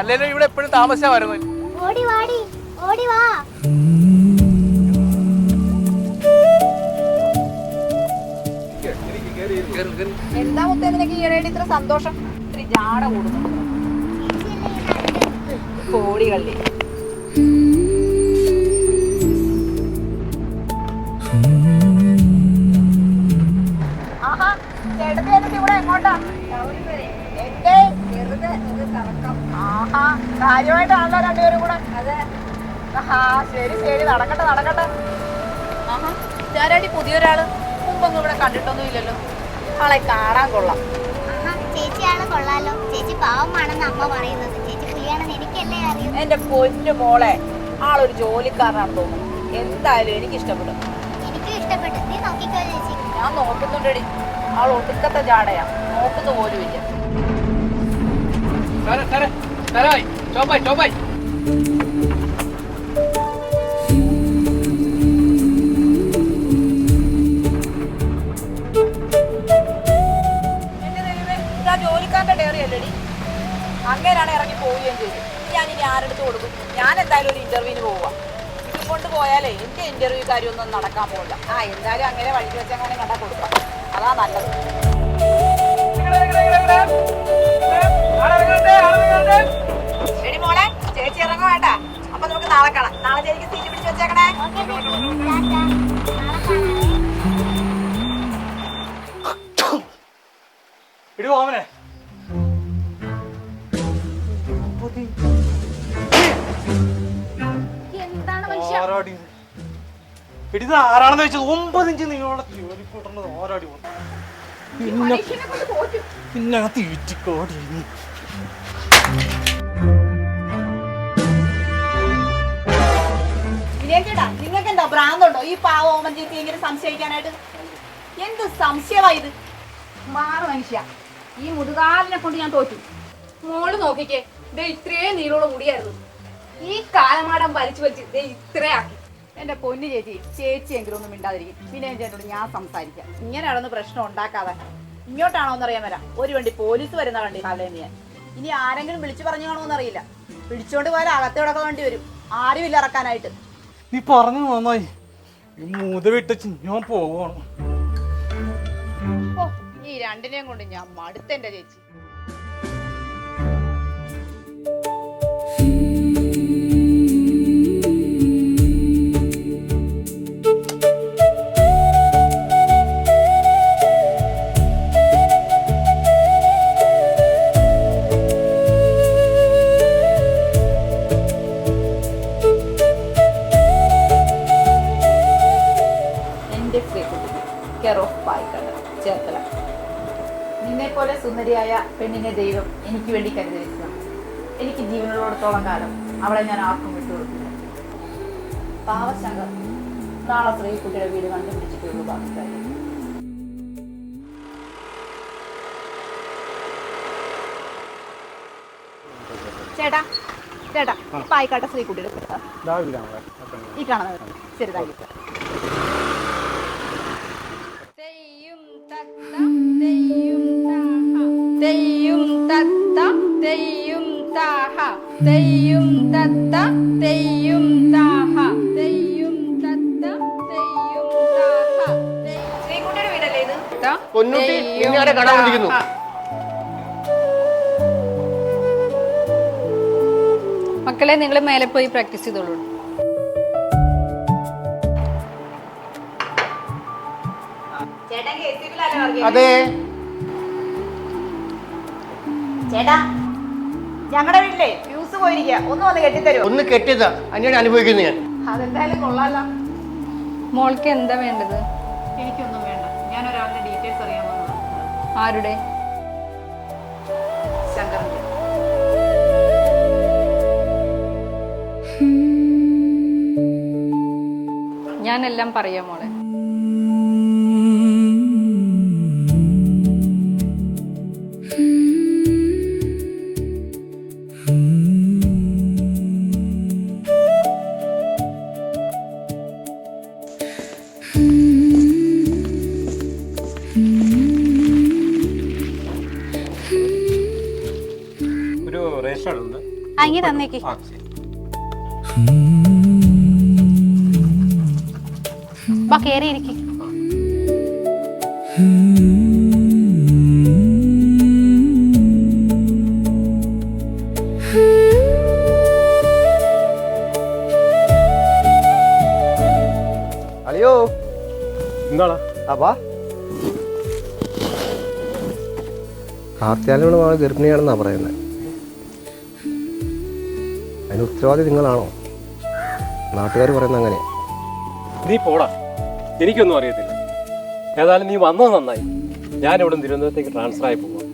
അല്ലെങ്കിലും ഇവിടെ എപ്പോഴും താമസിച്ചായിരുന്നു. ഓടി വാടി, ഓടി വാ. എന്താ മുത്തേ നിനക്ക് ഈയിടെയായിട്ട് ഇത്ര സന്തോഷം? ഇത്തിരി ജാട കൂടുന്നു. കോടികളി ആഹാ, ചേട്ടത്തി എന്നിട്ട് ഇവിടെ എങ്ങോട്ടാ? ആഹാ, കാര്യമായിട്ടാണല്ലോ രണ്ടുപേരും കൂടെ. അതെ. ആഹാ, ശരി ശരി, നടക്കട്ടെ നടക്കട്ടെ. ആഹാ, ഞാനാടി പുതിയൊരാള് മുമ്പൊന്നും ഇവിടെ കണ്ടിട്ടൊന്നും ഇല്ലല്ലോ. ആളെ കാണാൻ കൊള്ളാം. ചേച്ചിയാണ് കൊള്ളാലോ. ചേച്ചി പാവമാണെന്ന് അമ്മ പറയുന്നത്. ചേച്ചി പുലിയാണെന്ന് എനിക്കല്ലേ അറിയൂ. എന്റെ പൊന്നു മോളെ, ആളൊരു ജോലിക്കാരനാണെന്ന് തോന്നുന്നു. എന്തായാലും എനിക്ക് ഇഷ്ടപ്പെടും. എനിക്കും ഇഷ്ടപ്പെട്ടു. നീ നോക്കിക്കോ ചേച്ചി. ഞാൻ നോക്കുന്നുണ്ടടി. ആൾ ഒടുക്കത്തെ ജാടയാ, നോക്കുന്ന പോലും ഇല്ല. ജോലിക്കാരന്റെ ഡയറി അല്ലടി. അങ്ങനെയാണ് ഇറങ്ങി പോവുകയും ചെയ്തു. ഞാൻ ഇനി ആരെടുത്ത് കൊടുക്കും? ഞാൻ എന്തായാലും ഒരു ഇന്റർവ്യൂവിന് പോവാ. ഇത് കൊണ്ട് പോയാലേ എന്റെ ഇന്റർവ്യൂ കാര്യമൊന്നും നടക്കാൻ പോകില്ല. എന്തായാലും അങ്ങനെ വഴിക്ക് വെച്ചങ്ങനെ കണ്ടാ കൊടുക്കാം. അതാ നല്ലത്. എടി മോളെ, ചേച്ചി ഇറങ്ങും വേണ്ട. അപ്പൊ നമുക്ക് നാളെ കാണാം. നാളെ ചേച്ചിക്ക് സീറ്റ് പിടിച്ച് വെച്ചേക്കണേ. എന്താണ് മനുഷ്യ? ആരാണെന്ന് വെച്ചത് 9 ഇഞ്ച് നീളമുള്ള ജോലിക്കൂട്ടുന്നത് ഓരാടി പിന്നെ തീറ്റിക്കോടി. ചേട്ടാ, നിങ്ങൾക്ക് എന്താ ഭ്രാന്തുണ്ടോ ഈ പാവ ഓമൻ ചേച്ചി ഇങ്ങനെ സംശയിക്കാനായിട്ട്? എന്ത് സംശയമാ ഇത്? മാറു മനുഷ്യ, ഈ മുതുകാലിനെ കൊണ്ട് ഞാൻ തോറ്റു. മോള് നോക്കിക്കേ, ദേ ഇത്രയും നീളമുള്ള മുടിയായിരുന്നു. ഈ കാലമാടം വലിച്ചു വലിച്ച് ദേ ഇത്രയാക്കി. എന്റെ പൊന്നു ചേച്ചി, ചേച്ചിയെങ്കിലും ഒന്നും മിണ്ടാതിരിക്കും. പിന്നെ ചേട്ടനോട് ഞാൻ സംസാരിക്കാം. ഇങ്ങനെയാണെന്ന് പ്രശ്നം ഉണ്ടാക്കാതെ. ഇങ്ങോട്ടാണോ എന്നറിയാൻ വരാം. ഒരു വണ്ടി പോലീസ് വരുന്ന കണ്ടി കാലേന്ന് ഞാൻ. ഇനി ആരെങ്കിലും വിളിച്ചു പറഞ്ഞു കാണുമെന്ന് അറിയില്ല. പിടിച്ചോണ്ട് പോയാൽ അകത്ത് കിടക്കാൻ വേണ്ടി വരും. ആരുമില്ല ഇറക്കാനായിട്ട്. നീ പറഞ്ഞു നന്നായി. ഈ മൂത വിട്ടച്ച് ഞാൻ പോവാണ്. ഓ, ഈ രണ്ടിനെയും കൊണ്ട് ഞാൻ മടുത്തെന്റെ ചേച്ചി. ചേർത്തല. നിന്നെ പോലെ സുന്ദരിയായ പെണ്ണിനെ ദൈവം എനിക്ക് വേണ്ടി കരുതിയിരിക്കണം. എനിക്ക് ജീവനോടത്തോളം കാലം അവളെ ഞാൻ ആർക്കും വിട്ടുകൊടുക്കില്ല. പാവശങ്കർ നാളെ ശ്രീകുട്ടിയുടെ വീട് കണ്ടുപിടിച്ചിട്ടുള്ളൂ ബാക്കി കാര്യം. ചേട്ടാ ചേട്ടാ, പായിക്കാട്ടെ ശ്രീകുട്ടിയുടെ ഈ കാണുന്നത്. ശരി, താങ്ക് യു. ശ്രീകുട്ടിയുടെ വീടല്ലേ ഇത്? പൊന്നൂട്ടി നിന്നെ കാണാൻ വിളിക്കുന്നു. മക്കളെ, നിങ്ങൾ മേലെ പോയി പ്രാക്ടീസ് ചെയ്തോളൂ. അതെ ചേട്ടാ, ഞങ്ങളുടെ വീട്ടിലെ ഫ്യൂസ് പോയിരിക്കുക. ഒന്ന് വന്ന് കെട്ടിത്തരുമോ? ഒന്ന് കെട്ടിയതാ അന്യാണ് അനുഭവിക്കുന്നു ഞാൻ. അതെന്തായാലും കൊള്ളാലോ. മോൾക്ക് എന്താ വേണ്ടത്? എനിക്കൊന്നും വേണ്ട. ഞാൻ ഒരാളുടെ ഡീറ്റെയിൽസ് അറിയാൻ വന്നതാണ്. ആരുടെ? ശങ്കറിന്റെ. ഞാനെല്ലാം പറയാം മോളെ. ഒരു റേഷൻ ഉണ്ട്. അങ്ങി തന്നേക്ക്. ആ ശരി. വാ കേറിയിരിക്കും. അളിയോ എന്താടാ? അപ്പാ കാർത്തിയാലോട് മകൾ ഗർഭിണിയാണെന്നാ പറയുന്നത്. അതിന് ഉത്തരവാദി നിങ്ങളാണോ? നാട്ടുകാർ പറയുന്നത് അങ്ങനെ. നീ പോടാ, എനിക്കൊന്നും അറിയത്തില്ല. ഏതായാലും നീ വന്നത് നന്നായി. ഞാനിവിടെ തിരുവനന്തപുരത്തേക്ക് ട്രാൻസ്ഫർ ആയി പോവാം.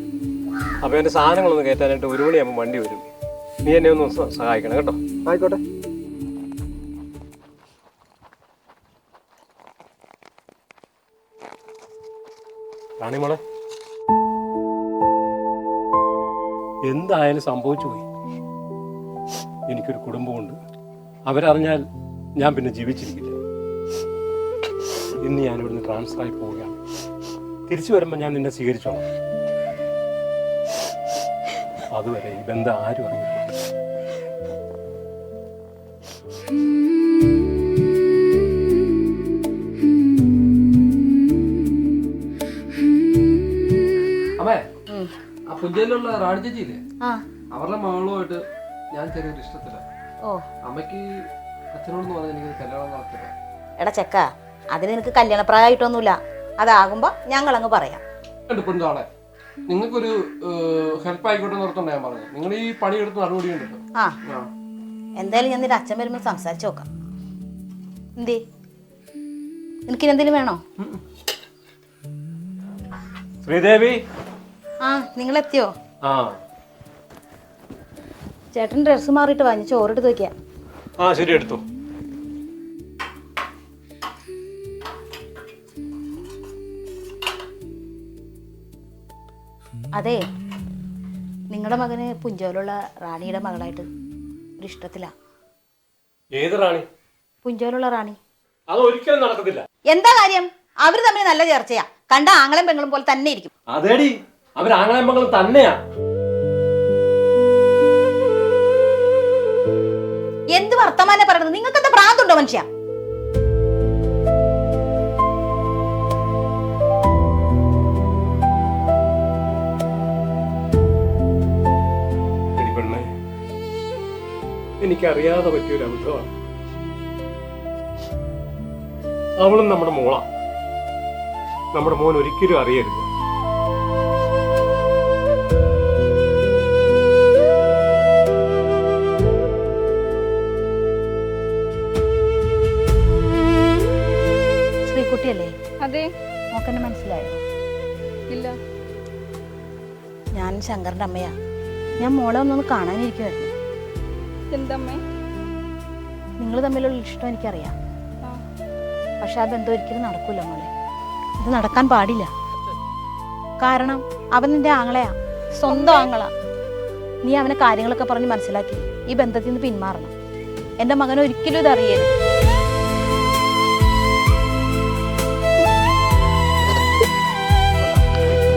അപ്പോൾ എൻ്റെ സാധനങ്ങളൊന്ന് കയറ്റാനായിട്ട് 1 മണിയാകുമ്പോൾ വണ്ടി വരും. നീ എന്നെ ഒന്ന് സഹായിക്കണം കേട്ടോ. ആയിക്കോട്ടെ. റാണിമോളെ, എന്തായാലും സംഭവിച്ചു പോയി. എനിക്കൊരു കുടുംബമുണ്ട്. അവരറിഞ്ഞാൽ ഞാൻ പിന്നെ ജീവിച്ചിരിക്കില്ല. ഇന്ന് ഞാൻ ഇവിടുന്ന് ട്രാൻസ്ഫർ ആയി പോവുകയാണ്. തിരിച്ചു വരുമ്പോൾ ഞാൻ നിന്നെ സ്വീകരിച്ചോളാം. അതുവരെ ഈ ബന്ധം ആരും അറിയില്ല. അമ്മേ, ആ പുഞ്ചയിലുള്ള റാണി ചേച്ചിയില്ലേ, അവരുടെ മകളുമായിട്ട് ഞാൻ ചെറിയൊരു ഇഷ്ടത്തില. അമ്മയ്ക്ക് അച്ഛനോടെന്ന് പറഞ്ഞാൽ എനിക്ക് കല്യാണം നടത്തില്ല. എടാ ചെക്ക, അതിന് എനിക്ക് കല്യാണപ്രായമായിട്ടൊന്നുമില്ല. അതാകുമ്പോ ഞങ്ങൾ അങ്ങ് പറയാം. പെണ്ണാളെ, നിങ്ങൾക്കൊരു ഹെൽപ്പ് ആയിക്കോട്ടെ നിർത്തണ്ട. ഞാൻ പറഞ്ഞു, നിങ്ങൾ ഈ പണിയെടുത്ത് നടപടി ഉണ്ടല്ലോ. എന്തായാലും ഞാൻ നിന്റെ അച്ഛൻ വരുമ്പോൾ സംസാരിച്ചു നോക്കാം. എന്തേ, എനിക്കിനെന്തെങ്കിലും വേണോ? ശ്രീദേവി, നിങ്ങളെത്തിയോ? ചേട്ടൻ ഡ്രസ്സ് മാറിയിട്ട് വാങ്ങി ചോറെടുത്ത് വെക്കാം. ശരി, എടുത്തു. അതെ, നിങ്ങളുടെ മകന് പുഞ്ചോലുള്ള റാണിയുടെ മകളായിട്ട് ഒരു ഇഷ്ടത്തിലാ. ഏത് റാണി? പുഞ്ചോലുള്ള റാണി. അത് ഒരിക്കലും നടക്കത്തില്ല. എന്താ കാര്യം? അവര് തമ്മിൽ നല്ല ചർച്ചയാ. കണ്ട ആങ്ങളും പെങ്ങളും പോലെ തന്നെ ഇരിക്കും. അതേടി, അവർ ആങ്ങളെയും മകളും തന്നെയാ. എന്ത് വർത്തമാനം പറയുന്നത്? നിങ്ങൾക്ക് എന്താ ഭ്രാന്തുണ്ടോ മനുഷ്യ? എനിക്കറിയാതെ പറ്റിയൊരു അബദ്ധമാണ്. അവളും നമ്മുടെ മോളാ. നമ്മുടെ മോൻ ഒരിക്കലും അറിയരുത്. ശ്രീകുട്ടിയല്ലേ? അതെ. നോക്കെന്നെ മനസ്സിലായോ? ഇല്ല. ഞാൻ ശങ്കറിന്റെ അമ്മയാ. ഞാൻ മോളെ ഒന്നൊന്ന് കാണാനിരിക്കുമായിരുന്നു. എന്തമ്മേ? നിങ്ങൾ തമ്മിലുള്ള ഇഷ്ടം എനിക്കറിയാം. പക്ഷെ ആ ബന്ധം ഒരിക്കലും നടക്കൂല മോളെ. ഇത് നടക്കാൻ പാടില്ല. കാരണം അവൻ നിന്റെ ആങ്ങളെയാ, സ്വന്തം ആങ്ങളാ. നീ അവനെ കാര്യങ്ങളൊക്കെ പറഞ്ഞ് മനസ്സിലാക്കി ഈ ബന്ധത്തിൽ നിന്ന് പിന്മാറണം. എൻ്റെ മകനെ ഒരിക്കലും ഇത് അറിയരുത്.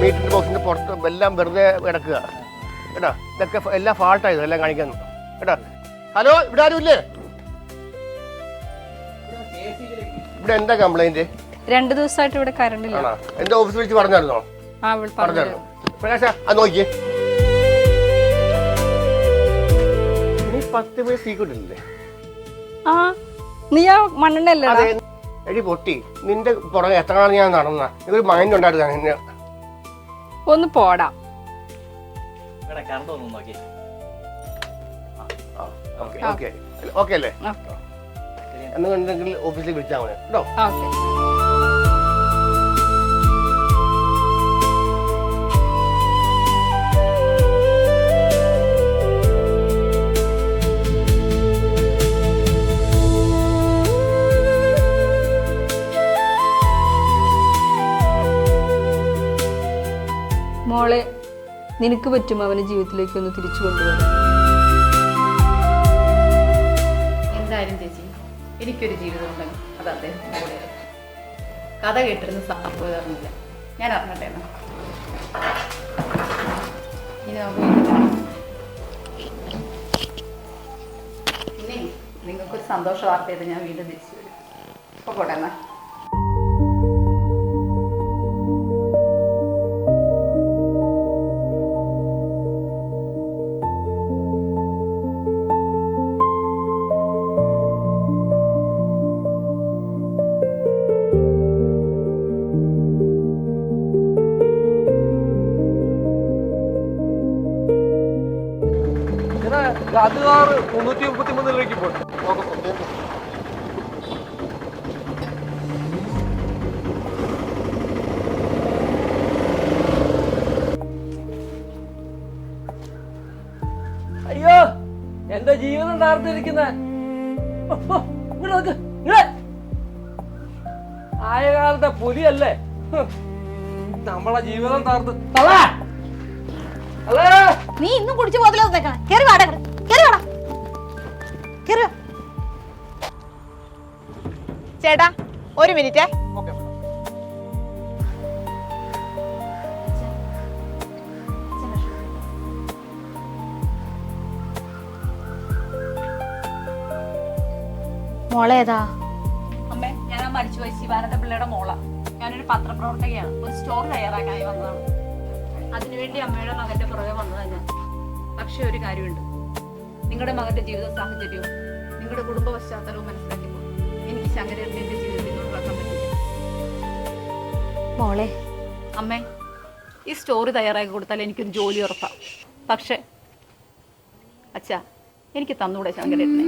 മീറ്റർ ബോക്സിന്റെ പുറത്ത് എല്ലാം വെറുതെ കിടക്കുക കേട്ടാ. ഇതൊക്കെ എല്ലാം ഫാൾട്ടായത് എല്ലാം കാണിക്കുന്നു കേട്ടാ. ഹലോ, ഇവിടെ ആരും ഇല്ലേ? ഇവിടെ എന്താ കംപ്ലൈന്റ്? 2 ദിവസമായിട്ട് ഇവിടെ കറണ്ട് ഇല്ല. എന്റെ ഓഫീസിൽ വിളിച്ച് പറഞ്ഞായിരുന്നോ? പറഞ്ഞായിരുന്നു. പ്രകാശ, അത് നോക്കിയേ. നീ 10 മണി സീക്രട്ട് ഇല്ലേ? നീ ആ മണ്ണെണ്ണല്ലേ? എടി പൊട്ടി, നിന്റെ പുറകെ എത്ര നാൾ ഞാൻ നടന്ന നിങ്ങൊരു മൈൻഡ് ഉണ്ടായിരുന്നു. ഒന്ന് പോടാ. ഓക്കെ അല്ലേ? എന്നുണ്ടെങ്കിൽ ഓഫീസിൽ വിളിച്ചാൽ മതി കേട്ടോ. മോളെ, നിനക്ക് പറ്റും അവനെ ജീവിതത്തിലേക്ക് ഒന്ന് തിരിച്ചു കൊണ്ടുവരാൻ. എന്തായാലും ചേച്ചി, എനിക്കൊരു ജീവിതം ഉണ്ടെങ്കിൽ അത് അദ്ദേഹത്തിൻ്റെ കൂടെ. കഥ കേട്ടിരുന്ന സംഭവം അറിഞ്ഞില്ല. ഞാൻ അറിഞ്ഞട്ടെ എന്നാ. ഇനി നമുക്ക് നിങ്ങൾക്കൊരു സന്തോഷ വാർത്തയായിട്ട് ഞാൻ വീണ്ടും തിരിച്ചു വരും. ഇപ്പോൾ പോട്ടെ എന്നാൽ. അത് 333 രൂപയ്ക്ക് പോട്ടെ. അയ്യോ, എന്റെ ജീവിതം താർത്തിരിക്കുന്ന ആയ കാലത്തെ പുലിയല്ലേ നമ്മളെ ജീവിതം താർത്ത്. നീ ഇന്നും കുടിച്ചു പോകത്തില്ല തന്നേക്കണം. കേറി വാടാ, കേറി വാടാ, കേറി വാ. ചേട്ടാ ഒരു മിനിറ്റ്. മോളെ ഏതാ? അമ്മേ, ഞാൻ ആ മരിച്ചുപോയ ശിവാനന്ദ പിള്ളയുടെ മോളാ. ഞാനൊരു പത്രപ്രവർത്തകയാണ്. ഒരു സ്റ്റോർ തയ്യാറാക്കാനായി വന്നതാണ്. അതിനുവേണ്ടി അമ്മയുടെ മകന്റെ പുറകെ വന്നതാണ് ഞാൻ. പക്ഷെ ഒരു കാര്യമുണ്ട്, നിങ്ങളുടെ മകന്റെ ജീവിത സാഹചര്യവും നിങ്ങളുടെ കുടുംബ പശ്ചാത്തലവും മനസ്സിലാക്കിയപ്പോൾ എനിക്ക് ശങ്കരേട്ടനെ എന്റെ ജീവിതത്തിൽ ഒഴിവാക്കാൻ പറ്റില്ല. മോളെ അമ്മേ, ഈ സ്റ്റോറി തയ്യാറാക്കി കൊടുത്താൽ എനിക്കൊരു ജോലി ഉറപ്പാണ്. പക്ഷെ അച്ഛാ, എനിക്ക് തന്നൂടെ ശങ്കരേട്ടനെ?